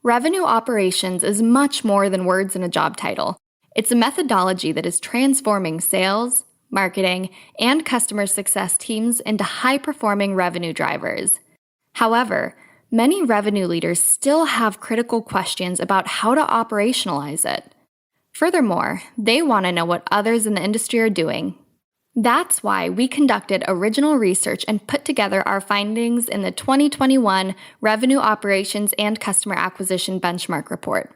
Revenue operations is much more than words in a job title. It's a methodology that is transforming sales, marketing, and customer success teams into high-performing revenue drivers. However, many revenue leaders still have critical questions about how to operationalize it. Furthermore, they want to know what others in the industry are doing. That's why we conducted original research and put together our findings in the 2021 Revenue Operations and Customer Acquisition Benchmark Report.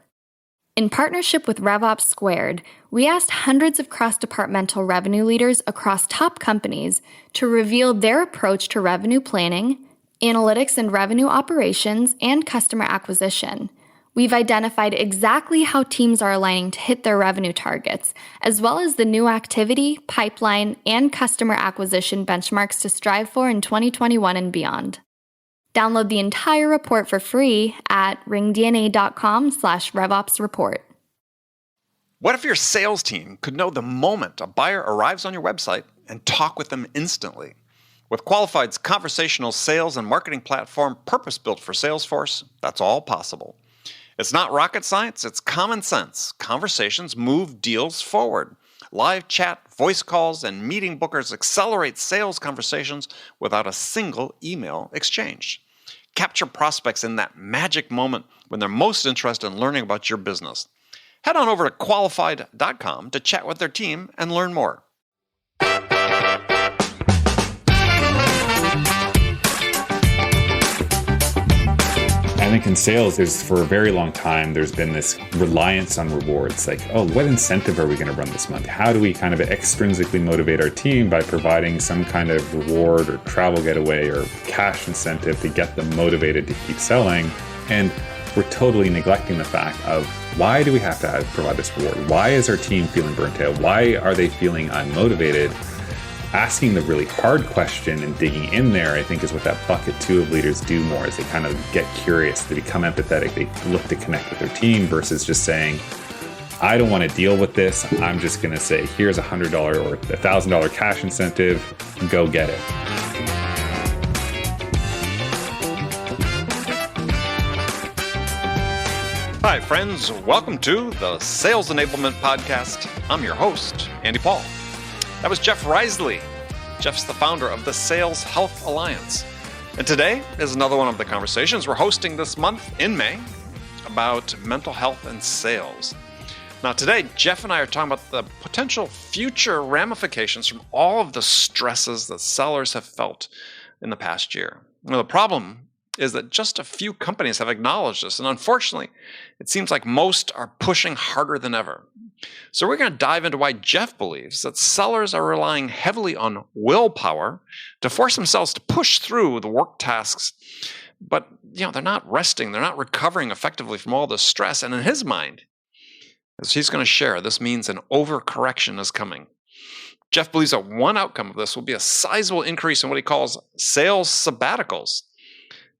In partnership with RevOps Squared, we asked hundreds of cross-departmental revenue leaders across top companies to reveal their approach to revenue planning, analytics and revenue operations, and customer acquisition. We've identified exactly how teams are aligning to hit their revenue targets, as well as the new activity, pipeline, and customer acquisition benchmarks to strive for in 2021 and beyond. Download the entire report for free at ringdna.com/RevOpsReport. What if your sales team could know the moment a buyer arrives on your website and talk with them instantly? With Qualified's conversational sales and marketing platform purpose-built for Salesforce, that's all possible. It's not rocket science, it's common sense. Conversations move deals forward. Live chat, voice calls, and meeting bookers accelerate sales conversations without a single email exchange. Capture prospects in that magic moment when they're most interested in learning about your business. Head on over to qualified.com to chat with their team and learn more. I think in sales, for a very long time, there's been this reliance on rewards. Like, oh, what incentive are we going to run this month? How do we kind of extrinsically motivate our team by providing some kind of reward or travel getaway or cash incentive to get them motivated to keep selling? And we're totally neglecting the fact of why do we have to provide this reward? Why is our team feeling burnt out? Why are they feeling unmotivated? Asking the really hard question and digging in there, I think, is what that bucket 2 of leaders do more, is they kind of get curious, they become empathetic, they look to connect with their team versus just saying, I don't want to deal with this. I'm just going to say, here's $100 or $1,000 cash incentive, go get it. Hi, friends. Welcome to the Sales Enablement Podcast. I'm your host, Andy Paul. That was Jeff Riseley. Jeff's the founder of the Sales Health Alliance. And today is another one of the conversations we're hosting this month in May about mental health and sales. Now today, Jeff and I are talking about the potential future ramifications from all of the stresses that sellers have felt in the past year. Now, the problem is that just a few companies have acknowledged this, and unfortunately, it seems like most are pushing harder than ever. So we're going to dive into why Jeff believes that sellers are relying heavily on willpower to force themselves to push through the work tasks, but they're not resting, they're not recovering effectively from all this stress. And in his mind, as he's going to share, this means an overcorrection is coming. Jeff believes that one outcome of this will be a sizable increase in what he calls sales sabbaticals.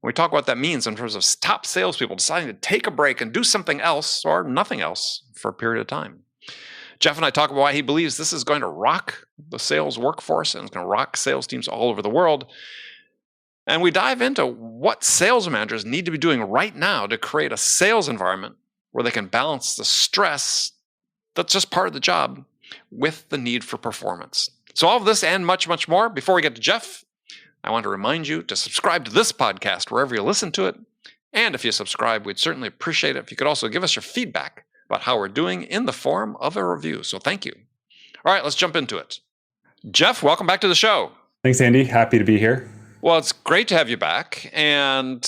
We talk about what that means in terms of top salespeople deciding to take a break and do something else or nothing else for a period of time. Jeff and I talk about why he believes this is going to rock the sales workforce and it's going to rock sales teams all over the world. And we dive into what sales managers need to be doing right now to create a sales environment where they can balance the stress that's just part of the job with the need for performance. So all of this and much, much more. Before we get to Jeff, I want to remind you to subscribe to this podcast wherever you listen to it. And if you subscribe, we'd certainly appreciate it if you could also give us your feedback about how we're doing in the form of a review. So thank you. All right, let's jump into it. Jeff, welcome back to the show. Thanks, Andy. Happy to be here. Well, it's great to have you back. And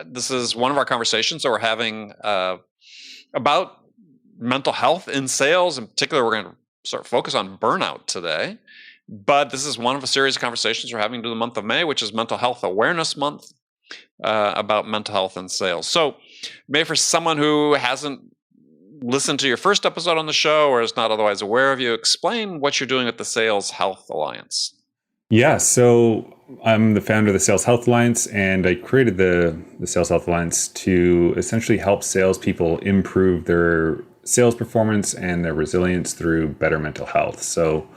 this is one of our conversations that we're having about mental health in sales. In particular, we're going to sort of focus on burnout today. But this is one of a series of conversations we're having through the month of May, which is Mental Health Awareness Month, about mental health and sales. So maybe for someone who hasn't listened to your first episode on the show or is not otherwise aware of you, explain what you're doing at the Sales Health Alliance. Yeah, so I'm the founder of the Sales Health Alliance, and I created the Sales Health Alliance to essentially help salespeople improve their sales performance and their resilience through better mental health. So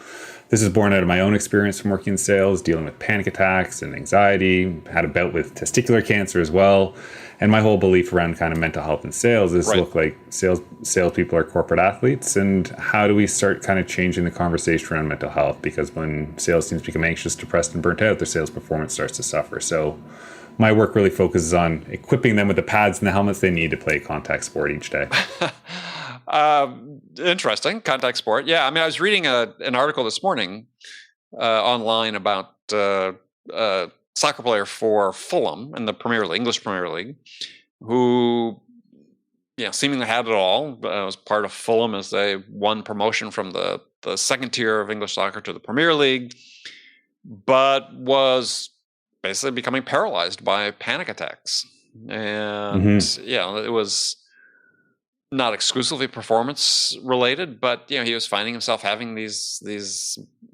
this is born out of my own experience from working in sales, dealing with panic attacks and anxiety, had a bout with testicular cancer as well. And my whole belief around kind of mental health and sales is look, like salespeople are corporate athletes, and how do we start kind of changing the conversation around mental health? Because when sales teams become anxious, depressed, and burnt out, their sales performance starts to suffer. So my work really focuses on equipping them with the pads and the helmets they need to play contact sport each day. Interesting. Contact sport. Yeah. I mean, I was reading an article this morning online about a soccer player for Fulham in the Premier League, English Premier League, who seemingly had it all. Was part of Fulham as they won promotion from the second tier of English soccer to the Premier League, but was basically becoming paralyzed by panic attacks. And it was not exclusively performance related, but he was finding himself having these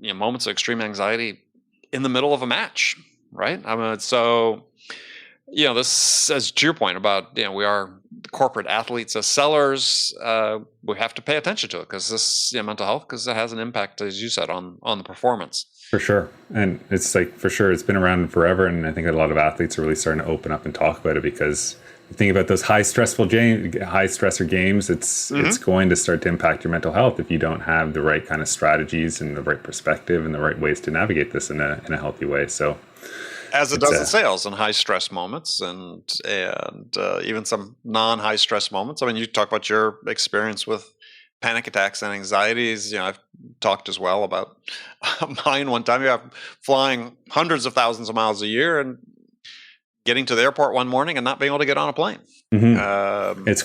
moments of extreme anxiety in the middle of a match, right? I mean, so this, as to your point about we are corporate athletes as sellers, we have to pay attention to it because this mental health, because it has an impact, as you said, on the performance. For sure. And it's like, for sure, it's been around forever. And I think a lot of athletes are really starting to open up and talk about it, because you think about those high stressor games, it's going to start to impact your mental health if you don't have the right kind of strategies and the right perspective and the right ways to navigate this in a healthy way. So as it does in sales, in high stress moments and even some non-high stress moments. I mean, you talk about your experience with panic attacks and anxieties. I've talked as well about mine one time. I'm flying hundreds of thousands of miles a year and getting to the airport one morning and not being able to get on a plane. It's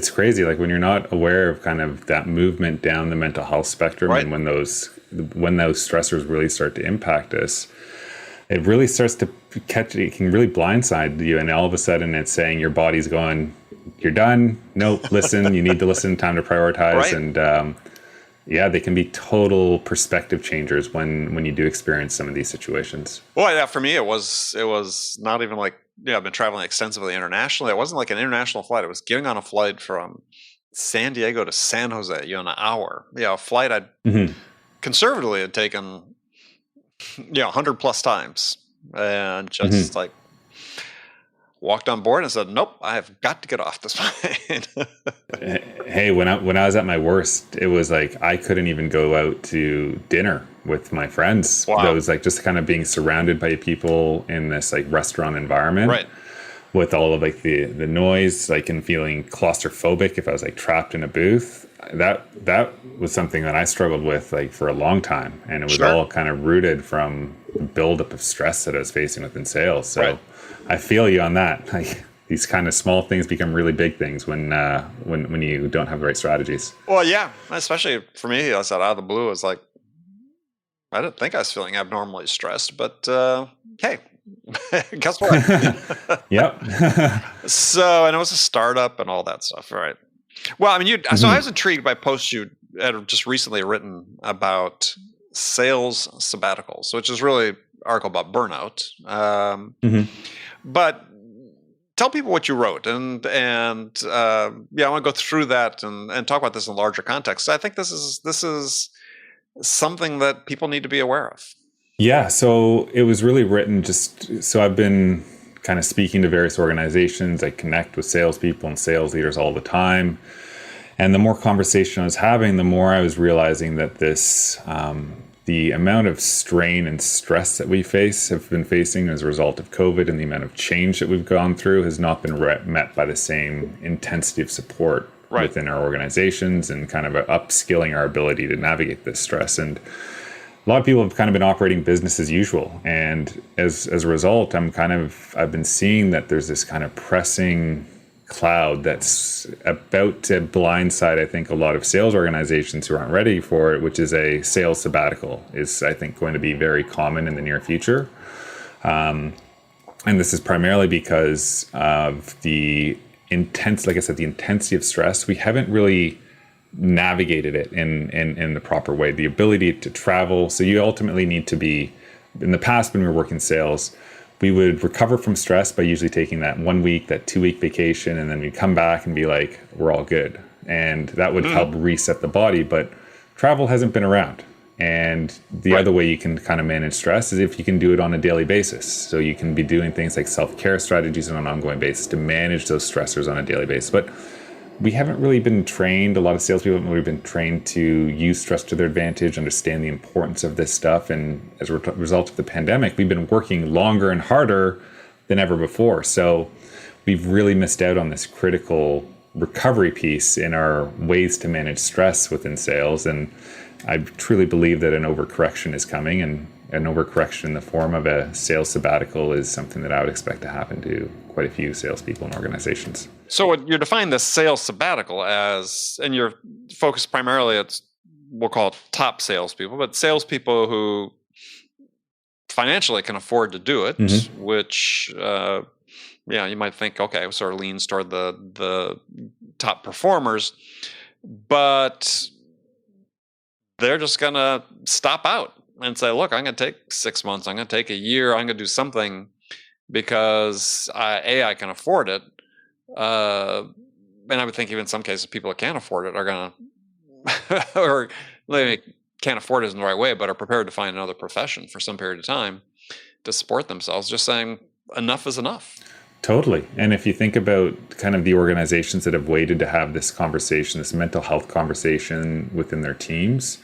crazy. Like when you're not aware of kind of that movement down the mental health spectrum, and when those stressors really start to impact us, it really starts to it can really blindside you. And all of a sudden it's saying your body's going, you're done. Nope. Listen, you need to listen, time to prioritize. Right. And they can be total perspective changers when you do experience some of these situations. Well, yeah, for me, it was not even like, I've been traveling extensively internationally. It wasn't like an international flight. It was getting on a flight from San Diego to San Jose, an hour. A flight I'd conservatively had taken, 100 plus times, and just like walked on board and said, nope, I have got to get off this plane. Hey, when I was at my worst, it was like I couldn't even go out to dinner with my friends. Wow. It was like just kind of being surrounded by people in this like restaurant environment. Right. With all of like the noise, like, and feeling claustrophobic if I was like trapped in a booth. That was something that I struggled with like for a long time, and it was all kind of rooted from the buildup of stress that I was facing within sales. So I feel you on that. Like these kind of small things become really big things when you don't have the right strategies. Well, yeah, especially for me, I said out of the blue, it's like I didn't think I was feeling abnormally stressed, but hey. Guess what? Yep. So, and it was a startup and all that stuff, right? Well, I mean, so I was intrigued by posts you had just recently written about sales sabbaticals, which is really an article about burnout. But tell people what you wrote, and I want to go through that and talk about this in a larger context. I think this is something that people need to be aware of. Yeah, so it was really written so I've been kind of speaking to various organizations. I connect with salespeople and sales leaders all the time. And the more conversation I was having, the more I was realizing that the amount of strain and stress that we have been facing as a result of COVID, and the amount of change that we've gone through has not been met by the same intensity of support within our organizations, and kind of upskilling our ability to navigate this stress. And a lot of people have kind of been operating business as usual. And as a result, I've been seeing that there's this kind of pressing cloud that's about to blindside, I think, a lot of sales organizations who aren't ready for it, which is a sales sabbatical is, I think, going to be very common in the near future. And this is primarily because of the intensity of stress. We haven't really navigated it in the proper way, the ability to travel. So you ultimately need to be, in the past when we were working sales, we would recover from stress by usually taking that 1 week, that 2 week vacation, and then we'd come back and be like, we're all good. And that would help reset the body, but travel hasn't been around. And the other way you can kind of manage stress is if you can do it on a daily basis. So you can be doing things like self-care strategies on an ongoing basis to manage those stressors on a daily basis. But we haven't really been trained, a lot of salespeople haven't really been trained to use stress to their advantage, understand the importance of this stuff. And as a result of the pandemic, we've been working longer and harder than ever before. So we've really missed out on this critical recovery piece in our ways to manage stress within sales. And I truly believe that an overcorrection is coming, and an overcorrection in the form of a sales sabbatical is something that I would expect to happen to quite a few salespeople and organizations. So you're defining the sales sabbatical as, and you're focused primarily at, we'll call it top salespeople, but salespeople who financially can afford to do it, which, you might think, okay, sort of leans toward the top performers, but they're just going to stop out and say, look, I'm going to take 6 months, I'm going to take a year, I'm going to do something because I can afford it. And I would think even in some cases, people that can't afford it are going to, or they can't afford it in the right way, but are prepared to find another profession for some period of time to support themselves, just saying enough is enough. Totally. And if you think about kind of the organizations that have waited to have this conversation, this mental health conversation within their teams,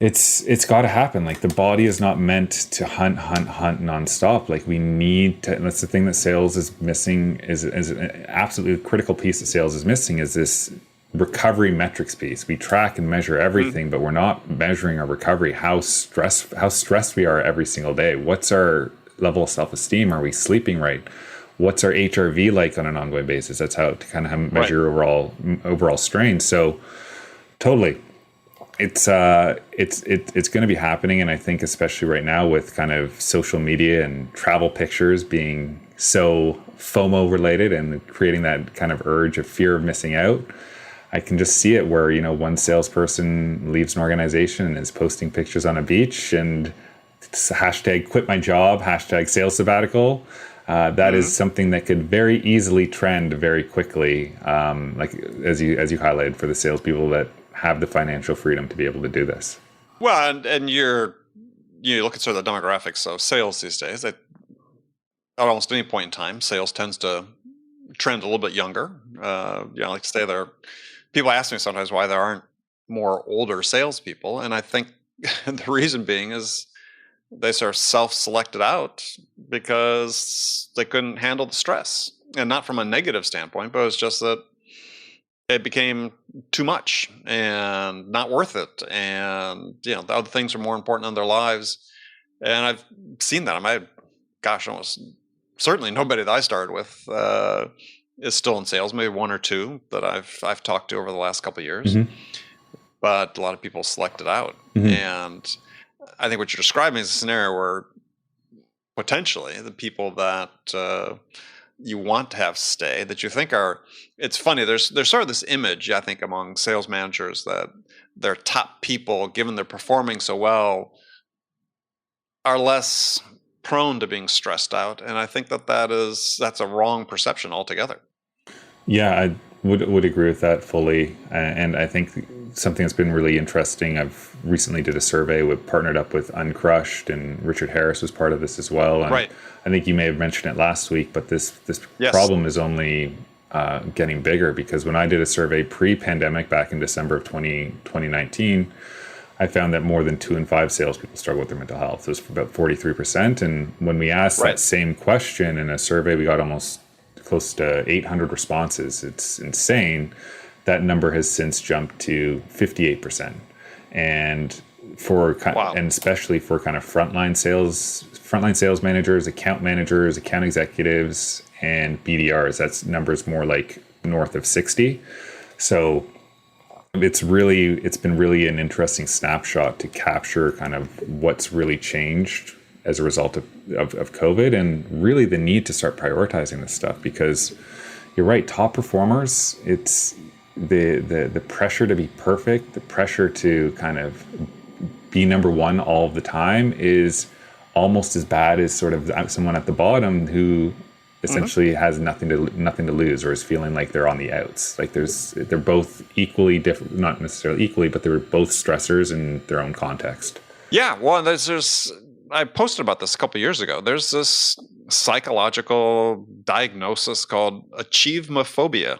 it's got to happen. Like, the body is not meant to hunt nonstop. Like, we need to, and that's the thing that sales is missing, is an absolutely critical piece that sales is missing, is this recovery metrics piece. We track and measure everything, but we're not measuring our recovery, how stressed we are every single day. What's our level of self-esteem? Are we sleeping right? What's our HRV like on an ongoing basis? That's how to kind of measure overall strain. So totally, it's going to be happening. And I think especially right now with kind of social media and travel pictures being so FOMO related and creating that kind of urge of fear of missing out, I can just see it where, one salesperson leaves an organization and is posting pictures on a beach and it's hashtag quit my job, hashtag sales sabbatical. That is something that could very easily trend very quickly, like as you highlighted, for the salespeople that have the financial freedom to be able to do this. Well, and you look at sort of the demographics of sales these days. At almost any point in time, sales tends to trend a little bit younger. Like to say people ask me sometimes why there aren't more older salespeople, and I think the reason being is they sort of self-selected out because they couldn't handle the stress, and not from a negative standpoint, but it was just that it became too much and not worth it, and the other things are more important in their lives. And I've seen that. Almost certainly nobody that I started with is still in sales. Maybe one or two that I've talked to over the last couple of years, but a lot of people selected out. And I think what you're describing is a scenario where potentially the people that you want to have stay, that you think are, it's funny, there's sort of this image, I think, among sales managers that their top people, given they're performing so well, are less prone to being stressed out. And I think that's a wrong perception altogether. Yeah, I would agree with that fully. And I think something that's been really interesting, I've recently did a survey, partnered up with Uncrushed, and Richard Harris was part of this as well. And I think you may have mentioned it last week, but this problem is only getting bigger, because when I did a survey pre-pandemic back in December of 2019, I found that more than 2 in 5 salespeople struggle with their mental health. It was about 43%. And when we asked that same question in a survey, we got almost close to 800 responses. It's insane. That number has since jumped to 58%. And and especially for kind of frontline sales managers, account executives, and BDRs, that's numbers more like north of 60. So it's been really an interesting snapshot to capture kind of what's really changed as a result of COVID, and really the need to start prioritizing this stuff, because you're right, top performers, it's the pressure to be perfect, the pressure to kind of be number one all of the time is almost as bad as sort of someone at the bottom who essentially has nothing to lose, or is feeling like they're on the outs. Like they're both equally different, not necessarily equally, but they're both stressors in their own context. Yeah, well, I posted about this a couple of years ago. There's this psychological diagnosis called achievemophobia.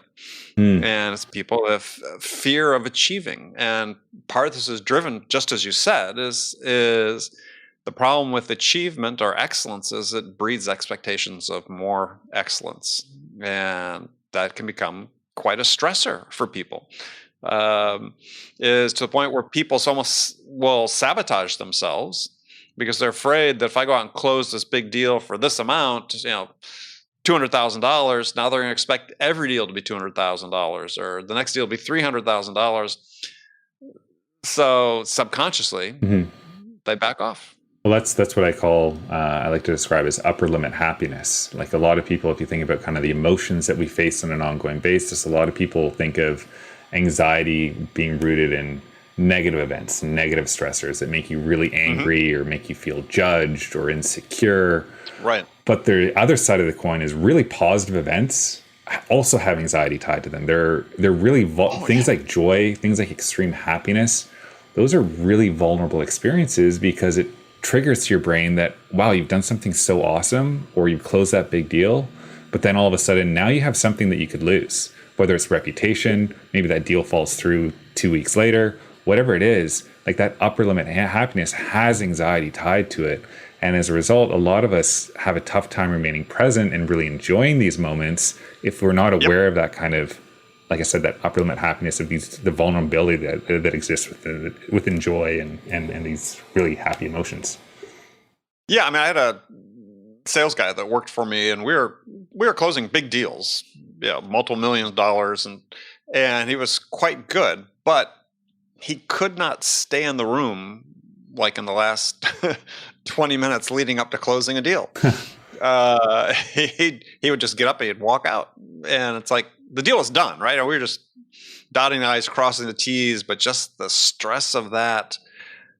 And it's people with fear of achieving. And part of this is driven, just as you said, is the problem with achievement or excellence is it breeds expectations of more excellence. And that can become quite a stressor for people. Is to the point where people almost will sabotage themselves because they're afraid that if I go out and close this big deal for this amount, $200,000, now they're going to expect every deal to be $200,000, or the next deal will be $300,000. So subconsciously, they back off. Well, that's what I like to describe as upper limit happiness. Like a lot of people, if you think about kind of the emotions that we face on an ongoing basis, a lot of people think of anxiety being rooted in negative events, negative stressors that make you really angry or make you feel judged or insecure. Right. But the other side of the coin is really positive events also have anxiety tied to them. They're really things like joy, things like extreme happiness. Those are really vulnerable experiences because it triggers to your brain that, wow, you've done something so awesome, or you've closed that big deal, but then all of a sudden now you have something that you could lose, whether it's reputation, maybe that deal falls through 2 weeks later, whatever it is. Like that upper limit happiness has anxiety tied to it. And as a result, a lot of us have a tough time remaining present and really enjoying these moments if we're not aware of that kind of, like I said, that upper limit happiness of the vulnerability that exists within joy and these really happy emotions. Yeah, I mean, I had a sales guy that worked for me, and we were closing big deals, multiple millions of dollars, and he was quite good, but he could not stay in the room like in the last 20 minutes leading up to closing a deal. He would just get up and he'd walk out. And it's like, the deal was done, right? And we were just dotting the I's, crossing the T's, but just the stress of that.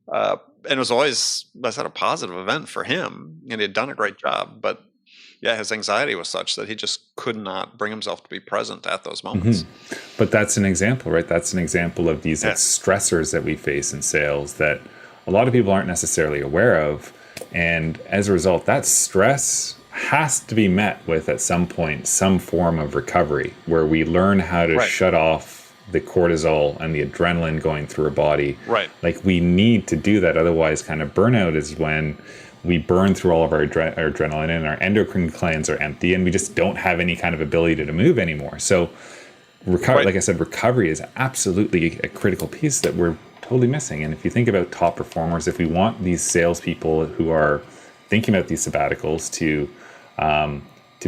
And it was always, I said, a positive event for him. And he had done a great job. But yeah, his anxiety was such that he just could not bring himself to be present at those moments. But that's an example, right? That's an example of these stressors that we face in sales that a lot of people aren't necessarily aware of. And as a result, that stress has to be met with, at some point, some form of recovery where we learn how to shut off the cortisol and the adrenaline going through our body. Right. Like we need to do that. Otherwise, kind of burnout is when we burn through all of our adrenaline and our endocrine glands are empty and we just don't have any kind of ability to move anymore. So like I said, recovery is absolutely a critical piece that we're totally missing. And if you think about top performers, if we want these salespeople who are thinking about these sabbaticals to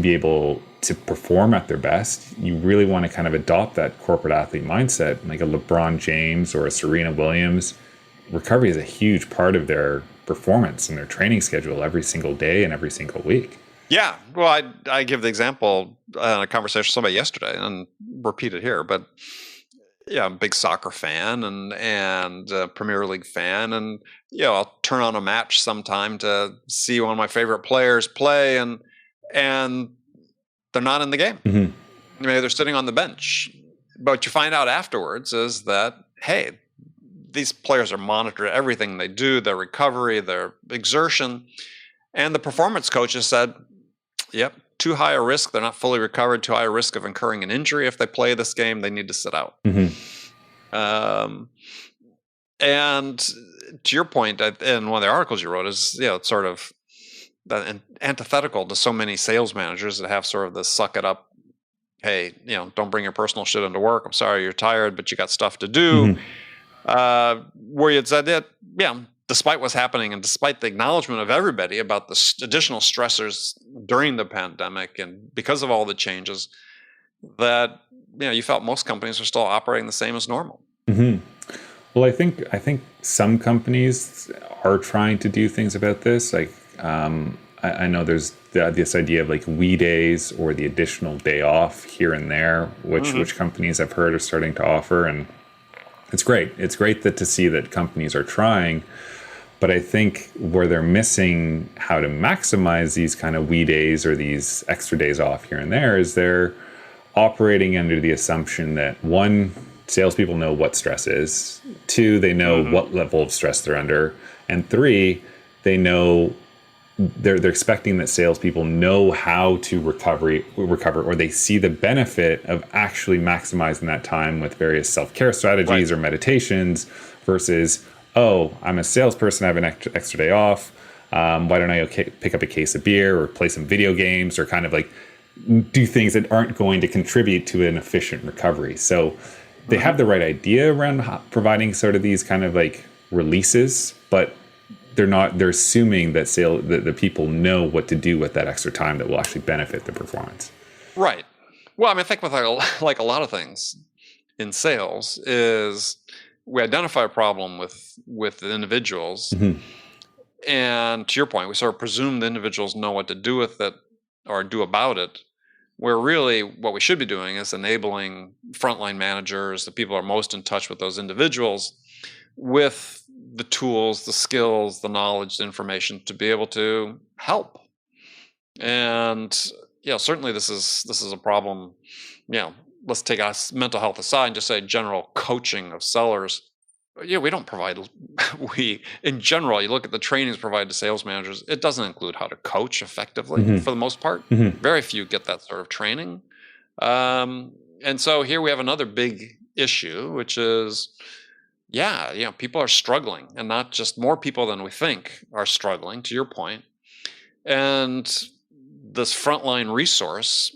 be able to perform at their best, you really want to kind of adopt that corporate athlete mindset, like a LeBron James or a Serena Williams. Recovery is a huge part of their performance and their training schedule every single day and every single week. Yeah. Well, I give the example in a conversation with somebody yesterday and repeat it here, but yeah, I'm a big soccer fan and Premier League fan, and I'll turn on a match sometime to see one of my favorite players play, and they're not in the game. Maybe they're sitting on the bench. But what you find out afterwards is that, hey, these players are monitored, everything they do, their recovery, their exertion, and the performance coaches said, yep, too high a risk. They're not fully recovered. Too high a risk of incurring an injury. If they play this game, they need to sit out. And to your point, in one of the articles you wrote is, it's sort of antithetical to so many sales managers that have sort of this suck it up. Hey, don't bring your personal shit into work. I'm sorry you're tired, but you got stuff to do. Where you had said that, despite what's happening and despite the acknowledgement of everybody about the additional stressors during the pandemic and because of all the changes, that you felt most companies are still operating the same as normal. Well, I think some companies are trying to do things about this. Like I know there's this idea of like we days or the additional day off here and there, which companies I've heard are starting to offer, and it's great. It's great to see that companies are trying. But I think where they're missing how to maximize these kind of wee days or these extra days off here and there is they're operating under the assumption that, one, salespeople know what stress is, two, they know what level of stress they're under, and three, they know they're expecting that salespeople know how to recover, or they see the benefit of actually maximizing that time with various self-care strategies or meditations versus, oh, I'm a salesperson, I have an extra day off. Why don't I pick up a case of beer or play some video games or kind of like do things that aren't going to contribute to an efficient recovery. So they have the right idea around providing sort of these kind of like releases, but they're assuming that the people know what to do with that extra time that will actually benefit the performance. Right. Well, I mean, I think with like a lot of things in sales is we identify a problem with the individuals, and to your point, we sort of presume the individuals know what to do with it or do about it, where really what we should be doing is enabling frontline managers, the people who are most in touch with those individuals, with the tools, the skills, the knowledge, the information to be able to help. And certainly this is a problem. Let's take us mental health aside and just say general coaching of sellers. We don't provide. In general, you look at the trainings provided to sales managers, it doesn't include how to coach effectively for the most part. Very few get that sort of training. And so here we have another big issue, which is, people are struggling, and not just more people than we think are struggling, to your point. And this frontline resource,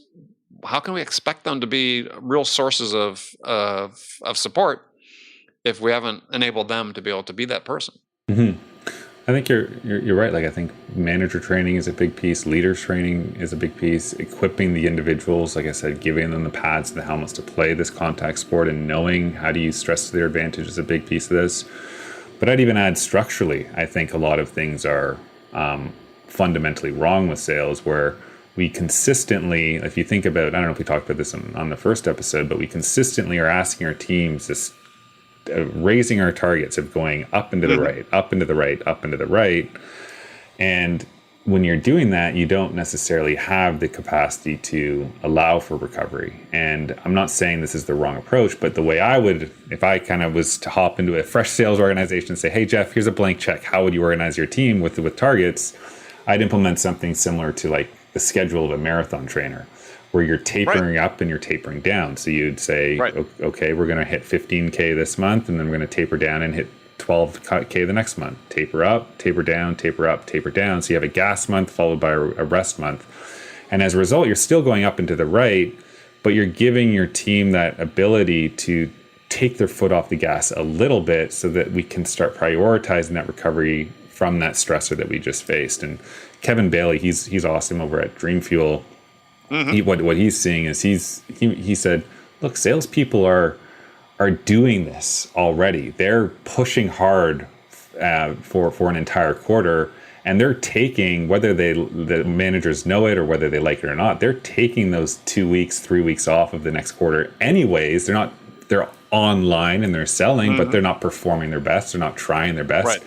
how can we expect them to be real sources of support if we haven't enabled them to be able to be that person? I think you're right. Like, I think manager training is a big piece. Leaders training is a big piece. Equipping the individuals, like I said, giving them the pads and the helmets to play this contact sport and knowing how to use stress to their advantage is a big piece of this. But I'd even add structurally, I think a lot of things are fundamentally wrong with sales, where we consistently, if you think about, I don't know if we talked about this on the first episode, but we consistently are asking our teams this, raising our targets of going up and to the right, up and to the right, up and to the right. And when you're doing that, you don't necessarily have the capacity to allow for recovery. And I'm not saying this is the wrong approach, but the way I would, if I kind of was to hop into a fresh sales organization and say, hey, Jeff, here's a blank check. How would you organize your team with targets? I'd implement something similar to like the schedule of a marathon trainer, where you're tapering up and you're tapering down. So you'd say, okay, we're going to hit 15K this month, and then we're going to taper down and hit 12K the next month. Taper up, taper down, taper up, taper down. So you have a gas month followed by a rest month. And as a result, you're still going up and to the right, but you're giving your team that ability to take their foot off the gas a little bit so that we can start prioritizing that recovery from that stressor that we just faced. And Kevin Bailey, he's awesome over at Dream Fuel. What he's seeing is he said, look, salespeople are doing this already. They're pushing hard for an entire quarter, and they're taking, whether the managers know it or whether they like it or not, they're taking those 2 weeks, 3 weeks off of the next quarter anyways. They're online and they're selling, but they're not performing their best. They're not trying their best.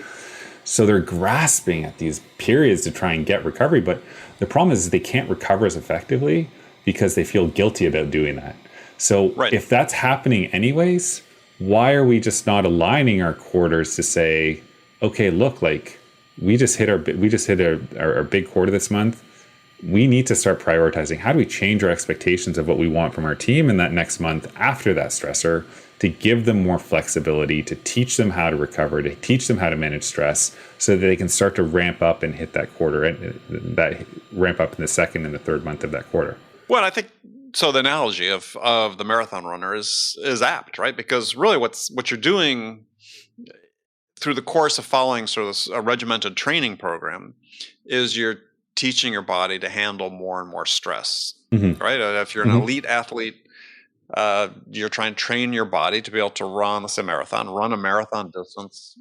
So they're grasping at these periods to try and get recovery, but the problem is they can't recover as effectively because they feel guilty about doing that. So if that's happening anyways, why are we just not aligning our quarters to say, okay, look, like we just hit our big quarter this month. We need to start prioritizing. How do we change our expectations of what we want from our team in that next month after that stressor, to give them more flexibility, to teach them how to recover, to teach them how to manage stress, so that they can start to ramp up and hit that quarter, and that ramp up in the second and the third month of that quarter. Well, I think so. The analogy of the marathon runner is apt, right? Because really, what you're doing through the course of following sort of a regimented training program is you're teaching your body to handle more and more stress, right? If you're an elite athlete, you're trying to train your body to be able to run a marathon distance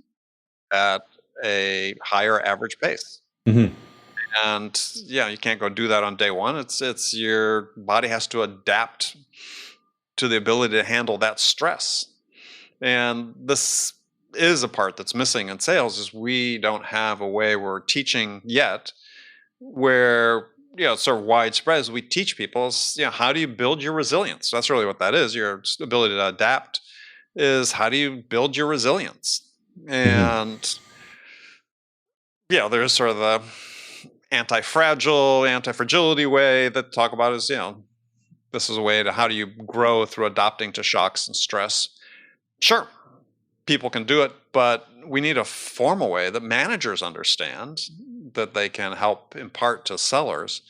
at a higher average pace. And you can't go do that on day one. It's your body has to adapt to the ability to handle that stress. And this is a part that's missing in sales is we don't have a way we're teaching yet where sort of widespread as we teach people is, how do you build your resilience? That's really what that is. Your ability to adapt is how do you build your resilience? And there's sort of the anti-fragility way that talk about is, this is a way to how do you grow through adapting to shocks and stress. Sure, people can do it, but we need a formal way that managers understand that they can help impart to sellers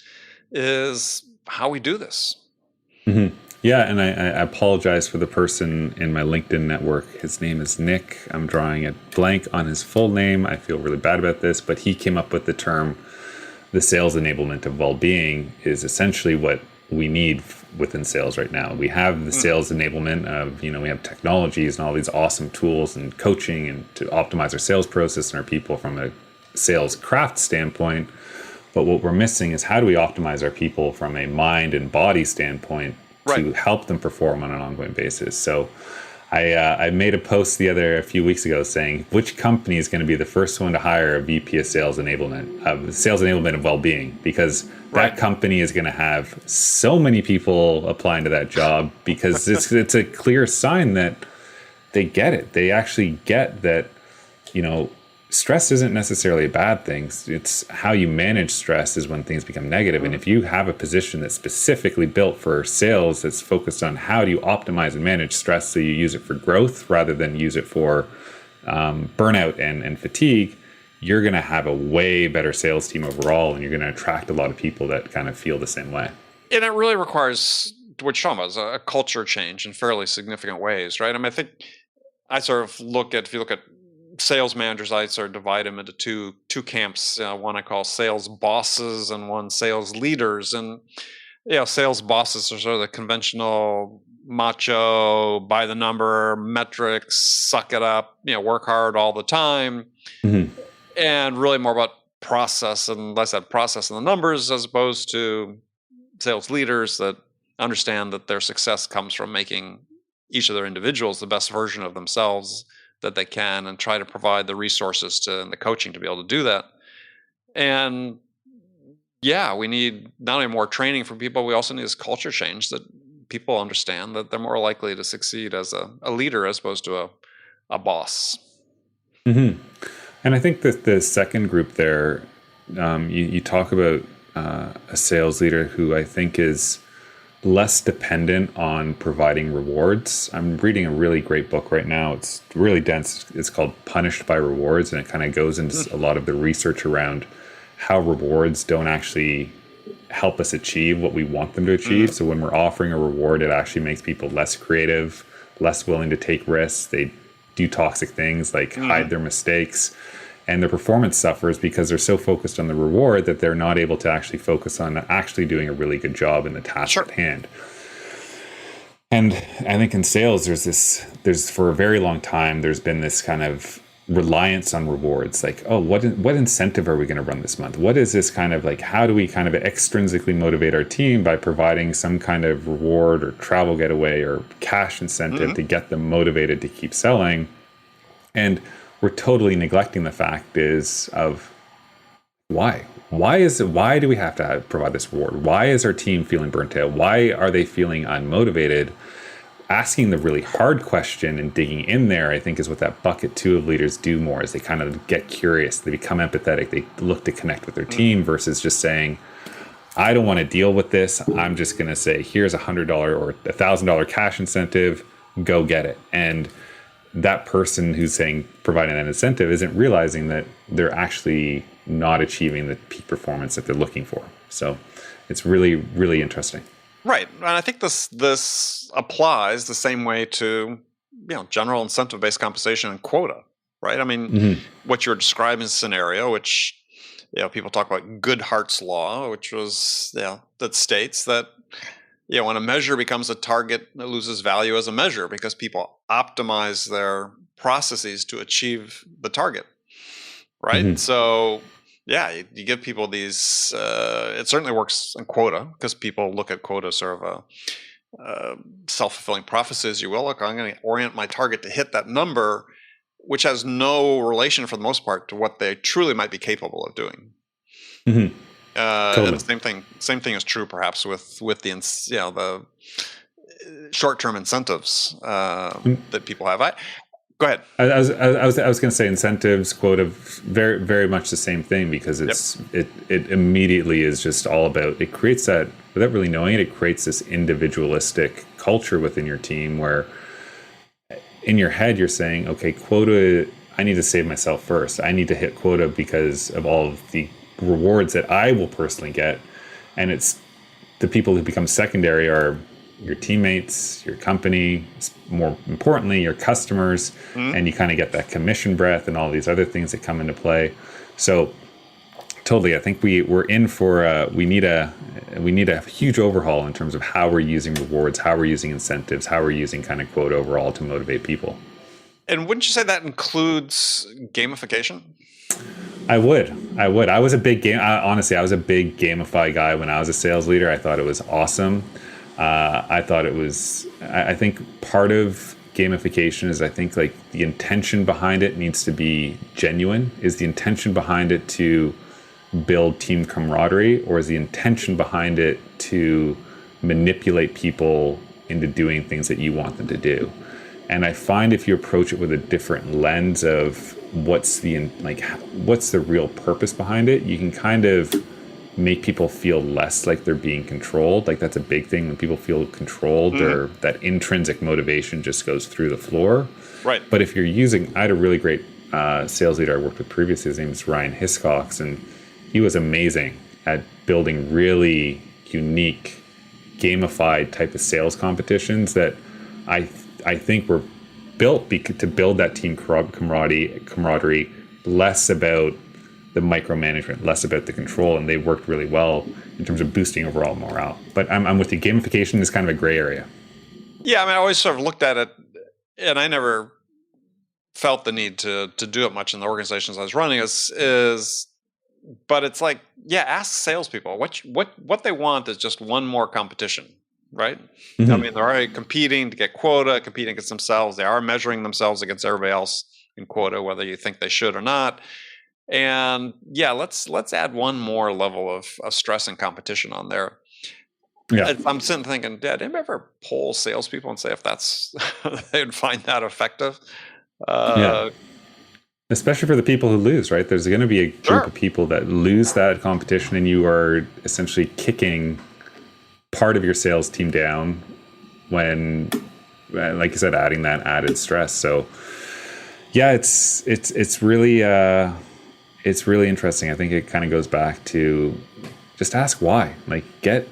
is how we do this. Yeah, and I apologize for the person in my LinkedIn network. His name is Nick. I'm drawing a blank on his full name. I feel really bad about this, but he came up with the term, the sales enablement of well-being is essentially what we need within sales right now. We have the sales enablement of, we have technologies and all these awesome tools and coaching and to optimize our sales process and our people from a sales craft standpoint. But what we're missing is how do we optimize our people from a mind and body standpoint to help them perform on an ongoing basis. So I made a post a few weeks ago saying which company is going to be the first one to hire a VP of sales enablement of well-being, because that company is going to have so many people applying to that job because it's a clear sign that they get it. They actually get that, stress isn't necessarily a bad thing. It's how you manage stress is when things become negative. And if you have a position that's specifically built for sales that's focused on how do you optimize and manage stress so you use it for growth rather than use it for burnout and fatigue, you're going to have a way better sales team overall, and you're going to attract a lot of people that kind of feel the same way. And it really requires what you're talking about is a culture change in fairly significant ways, right? I mean, I think I sort of if you look at sales managers, I sort of divide them into two camps. One I call sales bosses and one sales leaders. And sales bosses are sort of the conventional macho, by the number, metrics, suck it up, work hard all the time, and really more about process and less that process and the numbers, as opposed to sales leaders that understand that their success comes from making each of their individuals the best version of themselves that they can, and try to provide the resources and the coaching to be able to do that. And we need not only more training from people, we also need this culture change that people understand that they're more likely to succeed as a leader as opposed to a boss. And I think that the second group there, you talk about a sales leader who I think is less dependent on providing rewards. I'm reading a really great book right now. It's really dense. It's called Punished by Rewards, and it kind of goes into a lot of the research around how rewards don't actually help us achieve what we want them to achieve. So when we're offering a reward, it actually makes people less creative, less willing to take risks. They do toxic things like hide their mistakes. And their performance suffers because they're so focused on the reward that they're not able to actually focus on actually doing a really good job in the task at hand. And I think in sales, there's for a very long time, there's been this kind of reliance on rewards. Like, what incentive are we going to run this month? What is this kind of like, how do we kind of extrinsically motivate our team by providing some kind of reward or travel getaway or cash incentive to get them motivated to keep selling? And we're totally neglecting the fact of why? Why do we have to provide this reward? Why is our team feeling burnt out? Why are they feeling unmotivated? Asking the really hard question and digging in there, I think, is what that bucket 2 of leaders do more, is they kind of get curious, they become empathetic, they look to connect with their team versus just saying, I don't want to deal with this. I'm just going to say, here's $100 or $1,000 cash incentive, go get it. And that person who's providing that incentive isn't realizing that they're actually not achieving the peak performance that they're looking for. So it's really, really interesting. Right. And I think this applies the same way to, general incentive-based compensation and quota, right? I mean, what you're describing is a scenario which, people talk about Goodhart's law, which was, that states that, when a measure becomes a target, it loses value as a measure because people optimize their processes to achieve the target, right? So, you give people these. It certainly works in quota because people look at quota sort of a self-fulfilling prophecy, as you will. Look, I'm going to orient my target to hit that number, which has no relation for the most part to what they truly might be capable of doing. Mm-hmm. And Totally. the same thing is true perhaps with the short-term incentives that people have. Go ahead. I was going to say incentives, quota, very very much the same thing, because it immediately is just all about, it creates that, without really knowing it, it creates this individualistic culture within your team where in your head you're saying, okay, quota, I need to save myself first. I need to hit quota because of all of the rewards that I will personally get, and it's the people who become secondary are your teammates, your company, more importantly, your customers, and you kind of get that commission breath and all these other things that come into play. So totally, I think we're in for we need a huge overhaul in terms of how we're using rewards, how we're using incentives, how we're using kind of quote overall to motivate people. And wouldn't you say that includes gamification? I would. I was a big honestly, I was a big gamify guy when I was a sales leader. I thought it was awesome. I think part of gamification is, I think, like, the intention behind it needs to be genuine. Is the intention behind it to build team camaraderie, or is the intention behind it to manipulate people into doing things that you want them to do? And I find if you approach it with a different lens of what's the real purpose behind it, you can kind of make people feel less like they're being controlled. Like, that's a big thing. When people feel controlled, or that intrinsic motivation just goes through the floor. Right. But if you're using, I had a really great sales leader I worked with previously. His name is Ryan Hiscox, and he was amazing at building really unique, gamified type of sales competitions that I think were built to build that team camaraderie, less about the micromanagement, less about the control, and they worked really well in terms of boosting overall morale. But I'm with you. Gamification is kind of a gray area. Yeah, I mean, I always sort of looked at it, and I never felt the need to do it much in the organizations I was running. But it's like, yeah, ask salespeople what they want is just one more competition, right? I mean, they're already competing to get quota, competing against themselves. They are measuring themselves against everybody else in quota, whether you think they should or not. And yeah, let's add one more level of stress and competition on there. Yeah. I'm sitting thinking, did anybody ever poll salespeople and say if they'd find that effective? Yeah. Especially for the people who lose, right? There's going to be a group of people that lose that competition, and you are essentially kicking part of your sales team down when, like you said, adding that added stress. So yeah, it's really interesting. I think it kind of goes back to just ask why. Like, get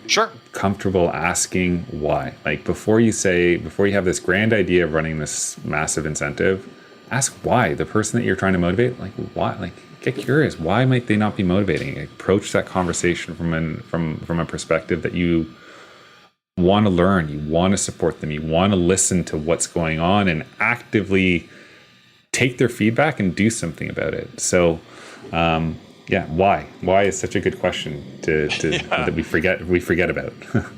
comfortable asking why. Like, before you have this grand idea of running this massive incentive, ask why. The person that you're trying to motivate, like, why? Like, get curious. Why might they not be motivating? Approach that conversation from a perspective that you want to learn, you want to support them, you want to listen to what's going on, and actively take their feedback and do something about it. So, why is such a good question that we forget about.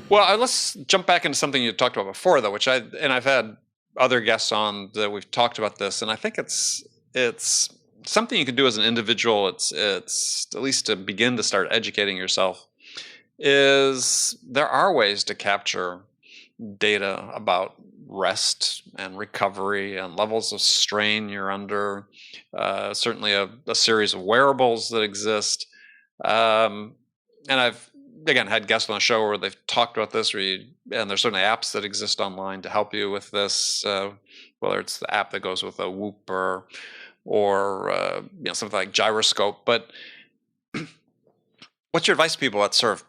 Well, let's jump back into something you talked about before, though, which I've had other guests on that we've talked about this, and I think it's something you can do as an individual. It's at least to begin to start educating yourself. Is there are ways to capture data about rest and recovery and levels of strain you're under. Certainly a series of wearables that exist. And I've, again, had guests on the show where they've talked about this, and there's certainly apps that exist online to help you with this, whether it's the app that goes with a Whoop or something like Gyroscope. But what's your advice to people that's sort of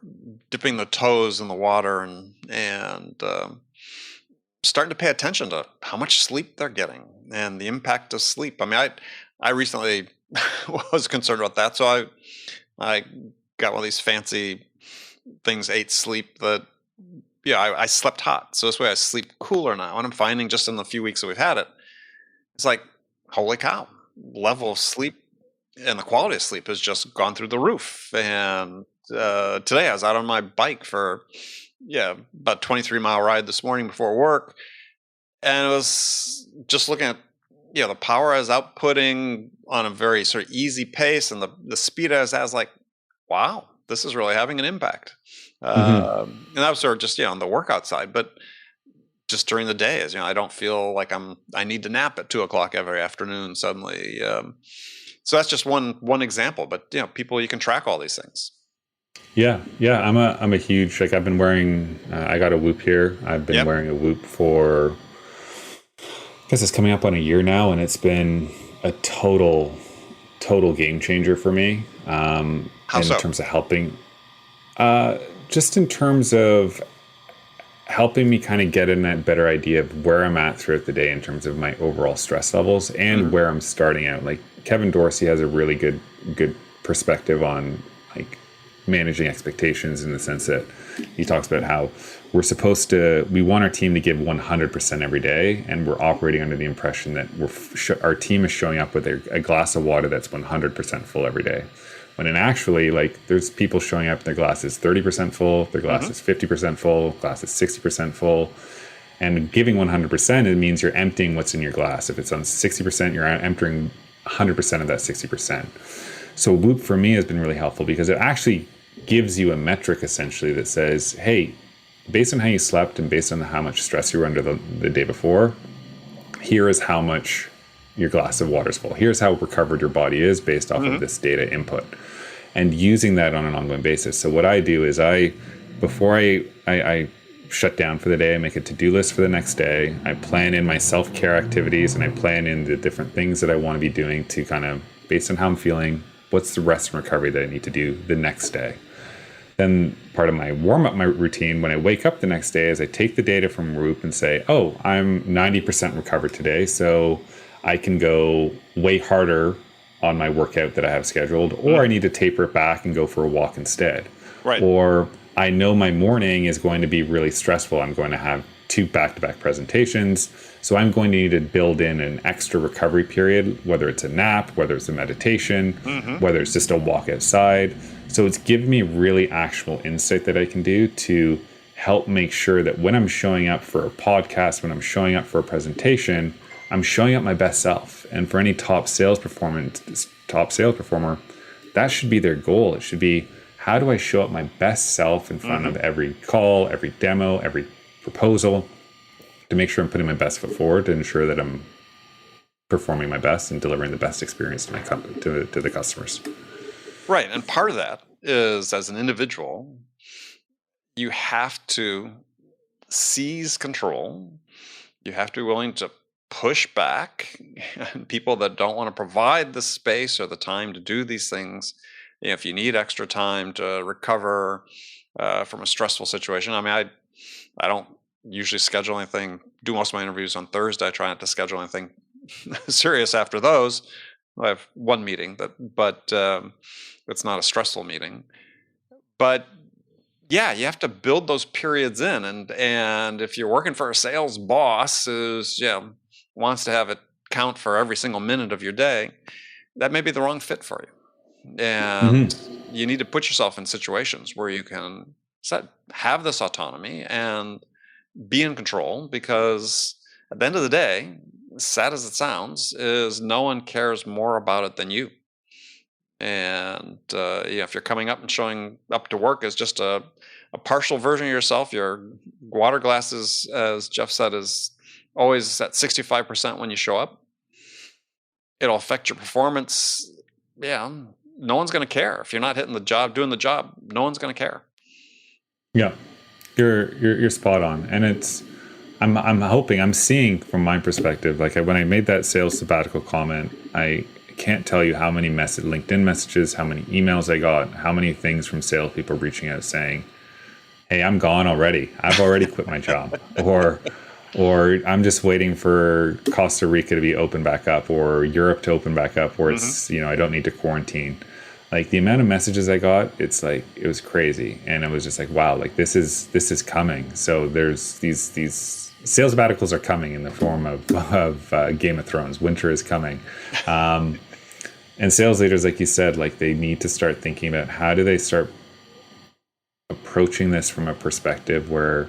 dipping their toes in the water and starting to pay attention to how much sleep they're getting and the impact of sleep? I mean, I recently was concerned about that, so I got one of these fancy things, 8 Sleep, that I slept hot, so this way I sleep cooler now. And I'm finding just in the few weeks that we've had it, it's like, holy cow, level of sleep and the quality of sleep has just gone through the roof. And today I was out on my bike for about 23-mile ride this morning before work, and it was just looking at the power I was outputting on a very sort of easy pace, and the speed I was like, wow, this is really having an impact. And that was sort of just on the workout side, but just during the day, as I don't feel like I need to nap at 2:00 every afternoon suddenly. So that's just one example, but people, you can track all these things. Yeah. I'm a huge, like, I've been wearing, I got a Whoop here. I've been wearing a Whoop for, I guess it's coming up on a year now, and it's been a total game changer for me. How in so? terms of helping, just in terms of helping me kind of get in that better idea of where I'm at throughout the day in terms of my overall stress levels and where I'm starting out. Like, Kevin Dorsey has a really good perspective on like managing expectations, in the sense that he talks about how we want our team to give 100% every day, and we're operating under the impression that our team is showing up with a glass of water that's 100% full every day. When in actually, like, there's people showing up, their glass is 30% full, their glass is 50% full, glass is 60% full. And giving 100%, it means you're emptying what's in your glass. If it's on 60%, you're emptying 100% of that 60%. So Whoop for me has been really helpful, because it actually gives you a metric essentially that says, hey, based on how you slept and based on how much stress you were under the day before, here is how much your glass of water is full. Here's how recovered your body is based off of this data input, and using that on an ongoing basis. So what I do is before I shut down for the day, I make a to-do list for the next day. I plan in my self-care activities, and I plan in the different things that I want to be doing to kind of, based on how I'm feeling, what's the rest and recovery that I need to do the next day. Then part of my warm-up, my routine when I wake up the next day, is I take the data from Whoop and say, oh, I'm 90% recovered today, so I can go way harder on my workout that I have scheduled, or I need to taper it back and go for a walk instead. Right. Or I know my morning is going to be really stressful. I'm going to have 2 back-to-back presentations, so I'm going to need to build in an extra recovery period, whether it's a nap, whether it's a meditation, whether it's just a walk outside. So it's given me really actionable insight that I can do to help make sure that when I'm showing up for a podcast, when I'm showing up for a presentation, I'm showing up my best self. And for any top sales performer, that should be their goal. It should be, how do I show up my best self in front of every call, every demo, every proposal, to make sure I'm putting my best foot forward, to ensure that I'm performing my best and delivering the best experience to the customers. Right. And part of that is, as an individual, you have to seize control. You have to be willing to push back people that don't want to provide the space or the time to do these things. If you need extra time to recover from a stressful situation. I mean, I don't usually schedule anything, do most of my interviews on Thursday. I try not to schedule anything serious after those. I have one meeting, but it's not a stressful meeting. But yeah, you have to build those periods in, and if you're working for a sales boss who's wants to have it count for every single minute of your day, that may be the wrong fit for you. And you need to put yourself in situations where you can have this autonomy and be in control, because at the end of the day, as sad as it sounds, is no one cares more about it than you. And if you're coming up and showing up to work as just a partial version of yourself, your water glass is, as Jeff said, is always at 65% when you show up. It'll affect your performance. Yeah, no one's going to care if you're not hitting the job, doing the job. No one's going to care. Yeah, you're spot on, and I'm hoping, I'm seeing from my perspective, like when I made that sales sabbatical comment, I can't tell you how many LinkedIn messages, how many emails I got, how many things from salespeople reaching out saying, "Hey, I'm gone already. I've already quit my job," or I'm just waiting for Costa Rica to be open back up, or Europe to open back up, where it's I don't need to quarantine. Like, the amount of messages I got, it's like, it was crazy, and it was just like, wow, like this is coming. So there's these sales sabbaticals are coming in the form of Game of Thrones. Winter is coming. And sales leaders, like you said, like they need to start thinking about how do they start approaching this from a perspective where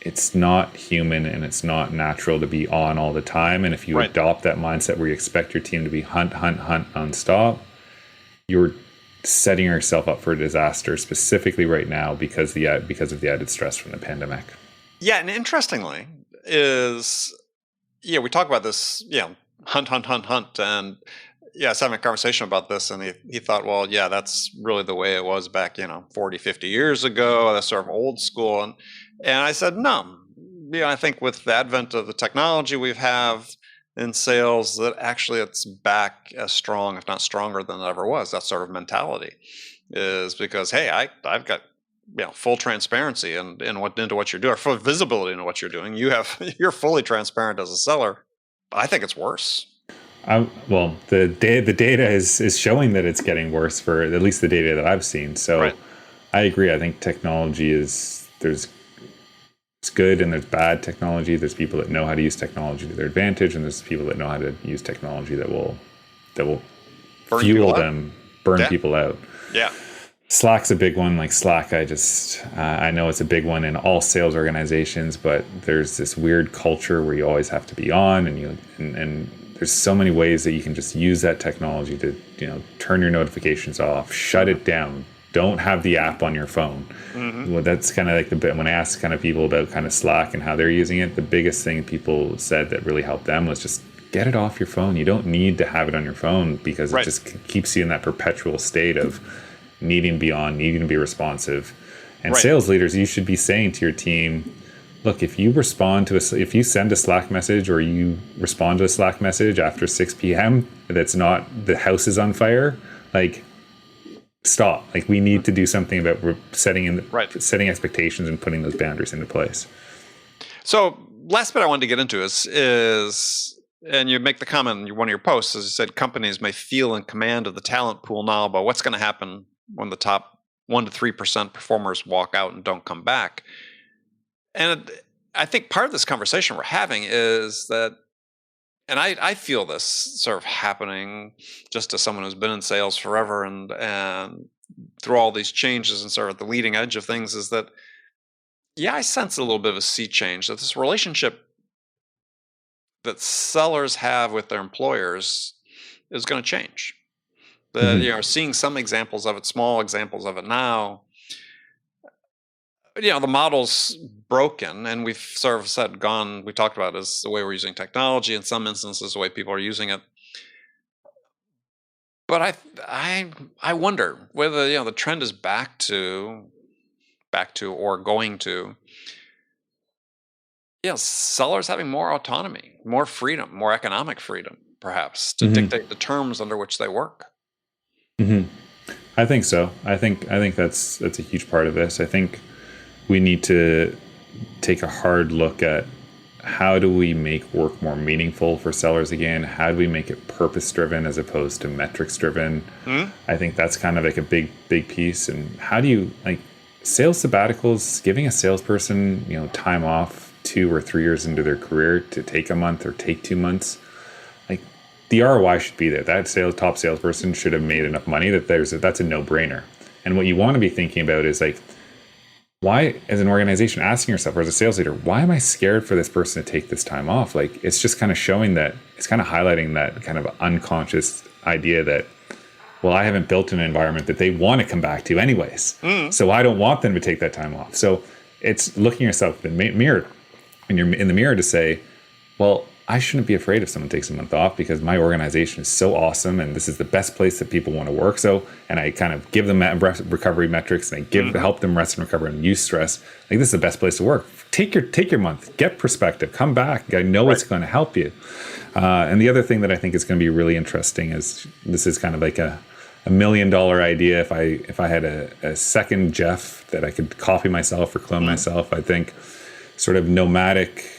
it's not human and it's not natural to be on all the time. And if you adopt that mindset where you expect your team to be hunt nonstop, you're setting yourself up for a disaster, specifically right now because of the added stress from the pandemic. Yeah, and interestingly is, we talk about this, hunt, and I was having a conversation about this, and he thought, well, that's really the way it was back, 40, 50 years ago. That's sort of old school. And I said, no, I think with the advent of the technology we have in sales, that actually it's back as strong, if not stronger than it ever was. That sort of mentality is because, hey, I've got full transparency into what you're doing, or full visibility into what you're doing. You're fully transparent as a seller. I think it's worse. Well, the data is showing that it's getting worse, for at least the data that I've seen. So I agree. I think technology it's good and there's bad technology. There's people that know how to use technology to their advantage, and there's people that know how to use technology that will fuel them, burn people out. Yeah. Slack's a big one. Like Slack, I know it's a big one in all sales organizations, but there's this weird culture where you always have to be on, and there's so many ways that you can just use that technology to, turn your notifications off, shut it down. Don't have the app on your phone. Mm-hmm. Well, that's kind of like when I asked kind of people about kind of Slack and how they're using it, the biggest thing people said that really helped them was just get it off your phone. You don't need to have it on your phone because it just keeps you in that perpetual state of needing to be on, needing to be responsive. And sales leaders, you should be saying to your team, look, if you send a Slack message or you respond to a Slack message after 6 p.m. that's not the house is on fire, like, stop. Like, we need to do something about setting expectations and putting those boundaries into place. So last bit I wanted to get into is and you make the comment in one of your posts, as you said, companies may feel in command of the talent pool now about what's going to happen when the top 1% to 3% performers walk out and don't come back. And I think part of this conversation we're having is that, and I feel this sort of happening just as someone who's been in sales forever and through all these changes and sort of the leading edge of things, is that, I sense a little bit of a sea change, that this relationship that sellers have with their employers is going to change. That you're seeing some examples of it, small examples of it now. The model's broken, and we've sort of we talked about is the way we're using technology, in some instances the way people are using it. But I wonder whether the trend is back to or going to sellers having more autonomy, more freedom, more economic freedom, perhaps, to dictate the terms under which they work. I think so. I think that's a huge part of this. I think we need to take a hard look at how do we make work more meaningful for sellers again? How do we make it purpose-driven as opposed to metrics-driven? I think that's kind of like a big piece. And how do you, like, sales sabbaticals, giving a salesperson, time off 2 or 3 years into their career to take a month or take 2 months, like, the ROI should be there. That top salesperson should have made enough money that that's a no-brainer. And what you want to be thinking about is, like, why, as an organization, asking yourself, or as a sales leader, why am I scared for this person to take this time off? Like, it's just kind of showing that, it's kind of highlighting that kind of unconscious idea that, well, I haven't built an environment that they want to come back to anyways. So I don't want them to take that time off. So it's looking yourself in the mirror, and you're in the mirror to say, well, I shouldn't be afraid if someone takes a month off because my organization is so awesome and this is the best place that people want to work. So, and I kind of give them recovery metrics, and I help them rest and recover and use stress. Like, this is the best place to work. Take your month, get perspective, come back. I know it's going to help you. And the other thing that I think is going to be really interesting is, this is kind of like a $1 million idea. If I had a second Jeff that I could copy myself or clone myself, I think sort of nomadic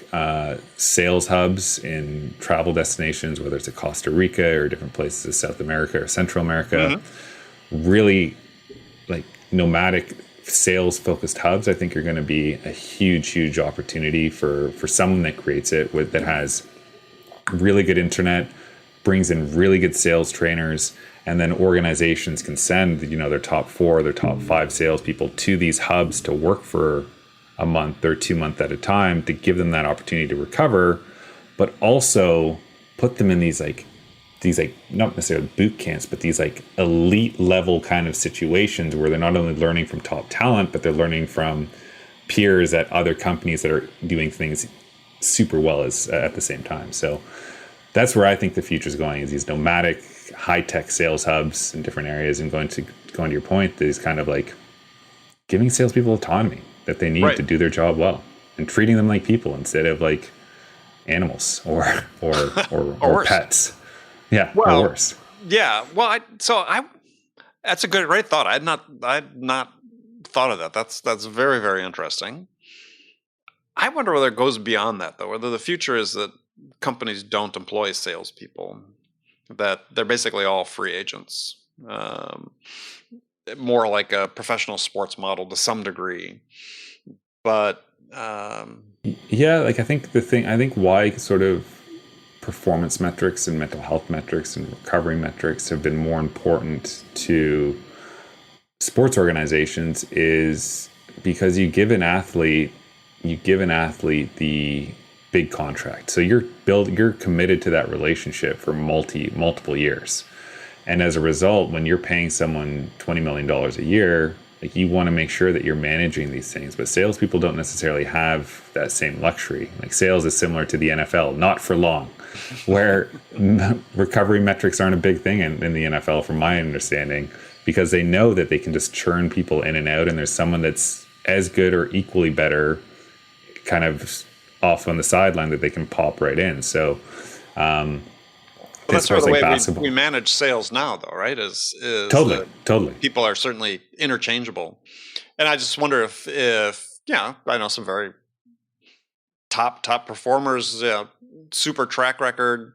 sales hubs in travel destinations, whether it's Costa Rica or different places in South America or Central America, really like nomadic sales focused hubs, I think are going to be a huge opportunity for someone that creates it that has really good internet, brings in really good sales trainers, and then organizations can send, their top 4, their top 5 salespeople to these hubs to work for a month or 2 months at a time to give them that opportunity to recover, but also put them in these not necessarily boot camps, but these like elite level kind of situations where they're not only learning from top talent, but they're learning from peers at other companies that are doing things super well as at the same time. So that's where I think the future is going, is these nomadic high-tech sales hubs in different areas, and going to your point, is kind of like giving salespeople autonomy that they need to do their job well, and treating them like people instead of like animals or pets. Yeah, well, or worse. Yeah. Well, that's a great thought. I'd not thought of that. That's very, very interesting. I wonder whether it goes beyond that, though. Whether the future is that companies don't employ salespeople, that they're basically all free agents, more like a professional sports model to some degree. But yeah, like I think why sort of performance metrics and mental health metrics and recovery metrics have been more important to sports organizations is because you give an athlete the big contract. So you're committed to that relationship for multiple years. And as a result, when you're paying someone $20 million a year, like, you want to make sure that you're managing these things. But salespeople don't necessarily have that same luxury. Like, sales is similar to the NFL, not for long, where recovery metrics aren't a big thing in the NFL, from my understanding, because they know that they can just churn people in and out, and there's someone that's as good or equally better kind of off on the sideline that they can pop right in. So that's sort of the way we manage sales now, though, right? Is totally. People are certainly interchangeable, and I just wonder if I know some very top performers, super track record.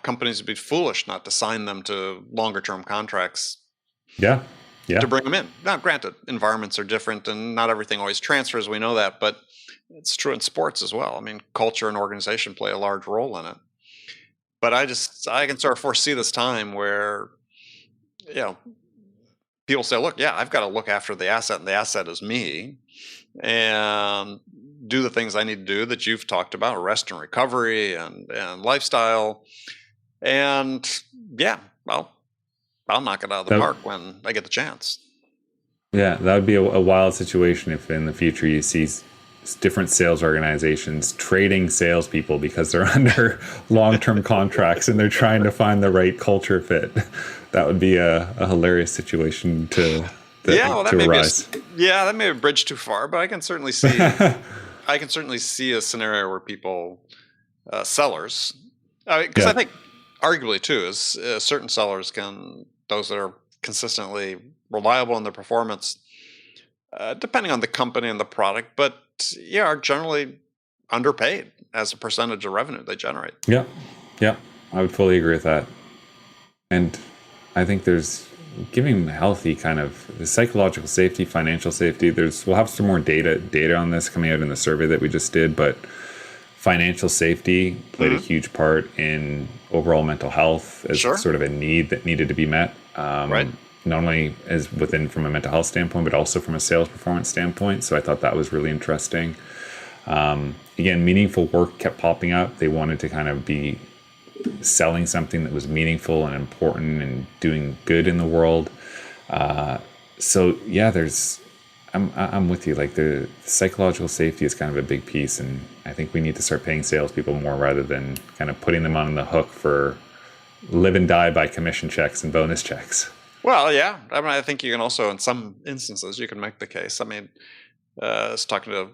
Companies would be foolish not to sign them to longer term contracts. Yeah. To bring them in. Now, granted, environments are different, and not everything always transfers. We know that, but it's true in sports as well. I mean, culture and organization play a large role in it. But I can sort of foresee this time where, people say, look, I've got to look after the asset, and the asset is me, and do the things I need to do that you've talked about, rest and recovery and lifestyle. And I'll knock it out of the park when I get the chance. Yeah, that would be a wild situation if in the future you see different sales organizations trading salespeople because they're under long-term contracts and they're trying to find the right culture fit. That would be a hilarious situation to arise. That may be a bridge too far, but I can certainly see a scenario where people, sellers, because I think arguably too is certain sellers those that are consistently reliable in their performance, depending on the company and the product, but are generally underpaid as a percentage of revenue they generate. Yeah, I would fully agree with that. And I think there's giving healthy kind of the psychological safety, financial safety. We'll have some more data on this coming out in the survey that we just did, but financial safety played a huge part in overall mental health as sort of a need that needed to be met. Right. Not only as from a mental health standpoint, but also from a sales performance standpoint. So I thought that was really interesting. Again, meaningful work kept popping up. They wanted to kind of be selling something that was meaningful and important and doing good in the world. I'm with you. Like, the psychological safety is kind of a big piece, and I think we need to start paying salespeople more rather than kind of putting them on the hook for live and die by commission checks and bonus checks. Well, yeah. I mean, I think you can also, in some instances, you can make the case. I mean, I was talking to a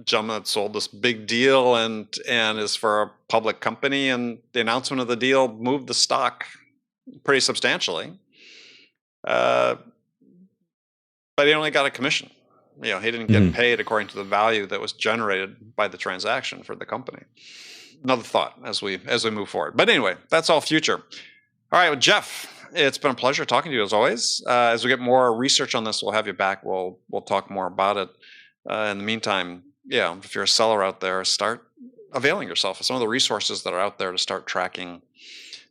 gentleman that sold this big deal and is for a public company, and the announcement of the deal moved the stock pretty substantially. But he only got a commission. He didn't get paid according to the value that was generated by the transaction for the company. Another thought as we move forward. But anyway, that's all future. All right, well, Jeff, it's been a pleasure talking to you as always. As we get more research on this, we'll have you back. We'll talk more about it. In the meantime, if you're a seller out there, start availing yourself of some of the resources that are out there to start tracking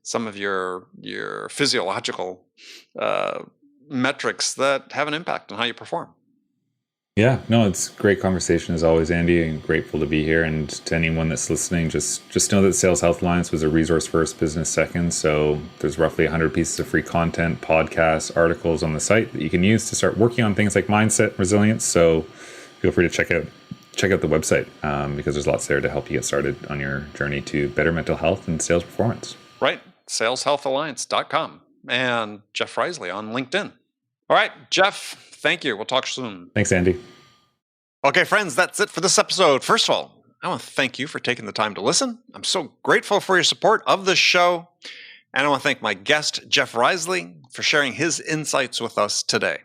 some of your physiological metrics that have an impact on how you perform. Yeah, no, it's a great conversation as always, Andy, and grateful to be here. And to anyone that's listening, just know that Sales Health Alliance was a resource first, business second. So there's roughly 100 pieces of free content, podcasts, articles on the site that you can use to start working on things like mindset, resilience. So feel free to check out the website because there's lots there to help you get started on your journey to better mental health and sales performance. Right. saleshealthalliance.com and Jeff Riseley on LinkedIn. All right, Jeff, thank you. We'll talk soon. Thanks, Andy. Okay, friends, that's it for this episode. First of all, I want to thank you for taking the time to listen. I'm so grateful for your support of this show. And I want to thank my guest, Jeff Riseley, for sharing his insights with us today.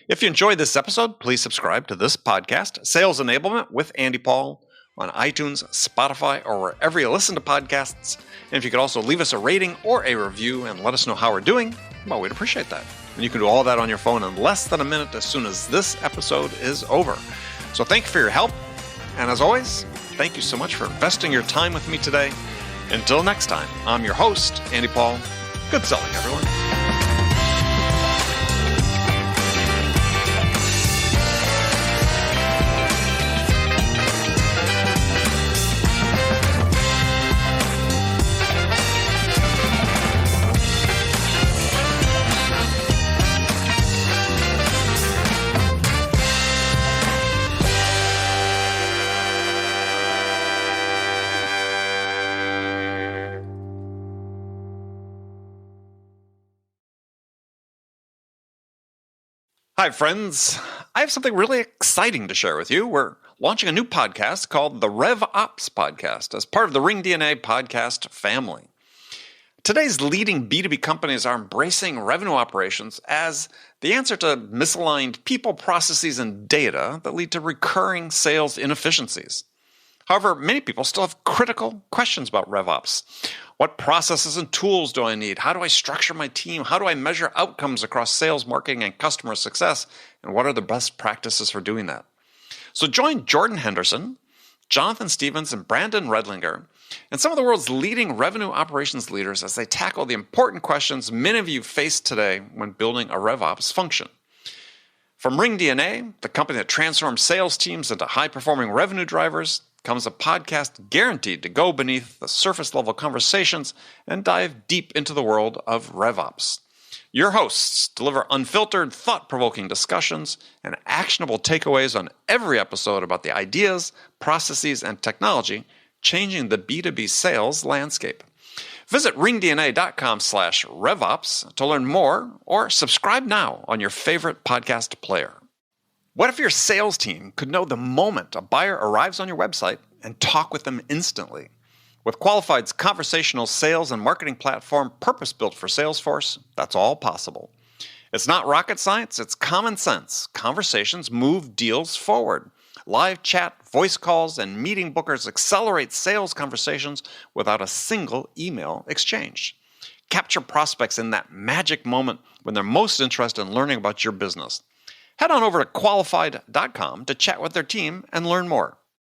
If you enjoyed this episode, please subscribe to this podcast, Sales Enablement with Andy Paul, on iTunes, Spotify, or wherever you listen to podcasts. And if you could also leave us a rating or a review and let us know how we're doing, well, we'd appreciate that. And you can do all that on your phone in less than a minute as soon as this episode is over. So thank you for your help. And as always, thank you so much for investing your time with me today. Until next time, I'm your host, Andy Paul. Good selling, everyone. Hi, friends. I have something really exciting to share with you. We're launching a new podcast called the RevOps Podcast as part of the Ring DNA podcast family. Today's leading B2B companies are embracing revenue operations as the answer to misaligned people, processes, and data that lead to recurring sales inefficiencies. However, many people still have critical questions about RevOps. What processes and tools do I need? How do I structure my team? How do I measure outcomes across sales, marketing, and customer success? And what are the best practices for doing that? So join Jordan Henderson, Jonathan Stevens, and Brandon Redlinger, and some of the world's leading revenue operations leaders as they tackle the important questions many of you face today when building a RevOps function. From Ring DNA, the company that transforms sales teams into high-performing revenue drivers, comes a podcast guaranteed to go beneath the surface-level conversations and dive deep into the world of RevOps. Your hosts deliver unfiltered, thought-provoking discussions and actionable takeaways on every episode about the ideas, processes, and technology changing the B2B sales landscape. Visit ringdna.com/RevOps to learn more or subscribe now on your favorite podcast player. What if your sales team could know the moment a buyer arrives on your website and talk with them instantly? With Qualified's conversational sales and marketing platform purpose-built for Salesforce, that's all possible. It's not rocket science, it's common sense. Conversations move deals forward. Live chat, voice calls, and meeting bookers accelerate sales conversations without a single email exchange. Capture prospects in that magic moment when they're most interested in learning about your business. Head on over to qualified.com to chat with their team and learn more.